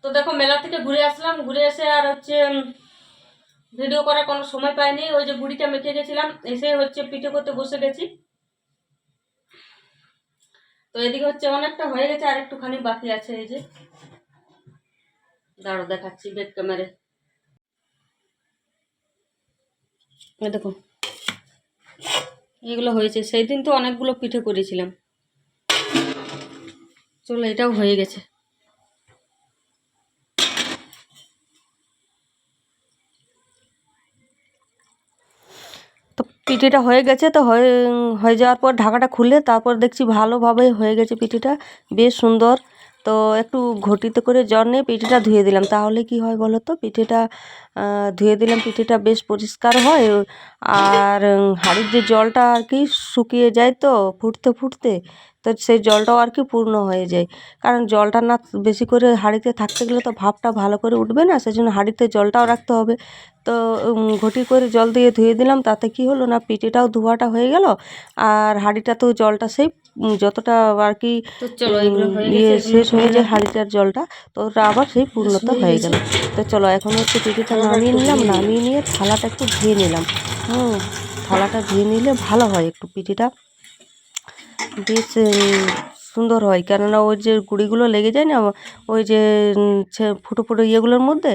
তো দেখো মেলা থেকে ঘুরে আসলাম, ঘুরে এসে আর হচ্ছে ভিডিও করার কোনো সময় পাইনি। ওই যে গুড়িটা মেখে গেছিলাম, এসে হচ্ছে পিঠে করতে বসে গেছি। তো এদিকে হচ্ছে অনেকটা হয়ে গেছে, আর একটুখানি বাকি আছে। এই যে দাঁড়ো দেখাচ্ছি ব্যাক ক্যামেরায়। দেখো এগুলো হয়েছে, সেই দিন তো অনেকগুলো পিঠে করেছিলাম। চলো এটাও হয়ে গেছে। তো পিঠেটা হয়ে গেছে, তো হয়ে যাওয়ার পর ঢাকাটা খুলে তারপর দেখছি ভালোভাবে হয়ে গেছে পিঠেটা, বেশ সুন্দর। তো একটু ঘটিতে করে জল নিয়ে পিঠেটা ধুয়ে দিলাম, তাহলে কি হয় বলো তো, পিঠেটা ধুয়ে দিলাম, পিঠেটা বেশ পরিষ্কার হয়। আর হাঁড়ির যে জলটা আর কি শুকিয়ে যায়, তো ফুটতে ফুটতে তো সেই জলটাও আর কি পূর্ণ হয়ে যায়। কারণ জলটা না বেশি করে হাঁড়িতে থাকতে গেলে তো ভাপটা ভালো করে উঠবে না, সেই জন্য হাঁড়িতে জলটাও রাখতে হবে। তো ঘটি করে জল দিয়ে ধুয়ে দিলাম, তাতে কি হলো না, পিঠেটাও ধোয়াটা হয়ে গেল, আর হাঁড়িটাতেও জলটা সেই যতটা আর কি শেষ হয়ে যায় হাঁড়িটার জলটা, তো ওটা আবার সেই পূর্ণতা হয়ে গেল। তো চলো এখন হচ্ছে পিঠেটা নামিয়ে নিলাম, নামিয়ে নিয়ে থালাটা একটু ধুয়ে নিলাম। থালাটা ধুয়ে নিলে ভালো হয়, একটু পিঠেটা বেশ সুন্দর হয়। কেননা ওই যে গুঁড়িগুলো লেগে যায় না ওই যে ফুটো ফুটো ইয়েগুলোর মধ্যে,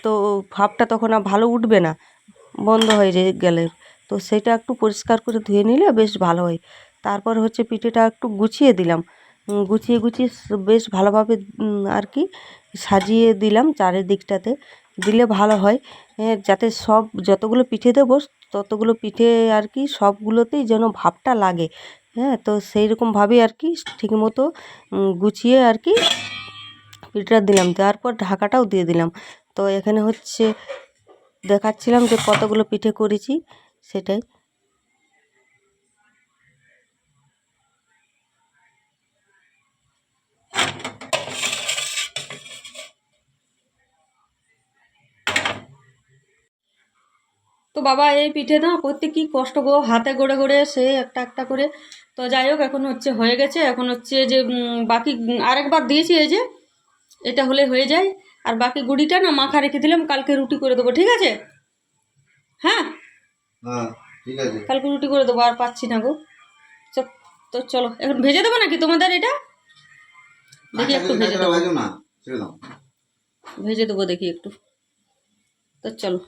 তো ভাপটা তখন আর ভালো উঠবে না, বন্ধ হয়ে যায় গেলে। তো সেটা একটু পরিষ্কার করে ধুয়ে নিলে বেশ ভালো হয়। তারপর হচ্ছে পিঠেটা একটু গুছিয়ে দিলাম, গুছিয়ে গুছিয়ে বেশ ভালোভাবে আর কি সাজিয়ে দিলাম চারিদিকটাতে, দিলে ভালো হয়। যাতে সব যতগুলো পিঠে দেবো ততগুলো পিঠে আর কি সবগুলোতেই যেন ভাপটা লাগে। হ্যাঁ, তো সেই রকমভাবেই আর কি ঠিকমতো গুছিয়ে আর কি পিঠেটা দিলাম, দেওয়ার পর ঢাকাটাও দিয়ে দিলাম। তো এখানে হচ্ছে দেখাচ্ছিলাম যে কতগুলো পিঠে করেছি সেটাই। তো বাবা এই পিঠে না করতে কি কষ্ট গো, হাতে গড়ে গড়ে সে একটা একটা করে। তো যাই হোক এখন হচ্ছে হয়ে গেছে, এখন হচ্ছে যে বাকি আরেকবার দিয়েছি, এই যে এটা হলে হয়ে যায়। আর বাকি গুড়িটা না মাখা রেখে দিলাম, কালকে রুটি করে দেবো, ঠিক আছে? হ্যাঁ হ্যাঁ ঠিক আছে, কালকে রুটি করে দেবো, আর পাচ্ছি না গো। তো চলো এখন ভেজে দেবো নাকি তোমাদের এটা? দেখি একটু ভেজে দেবো, না ছেড়ে দাও, ভেজে দেবো দেখি একটু। তো চলো।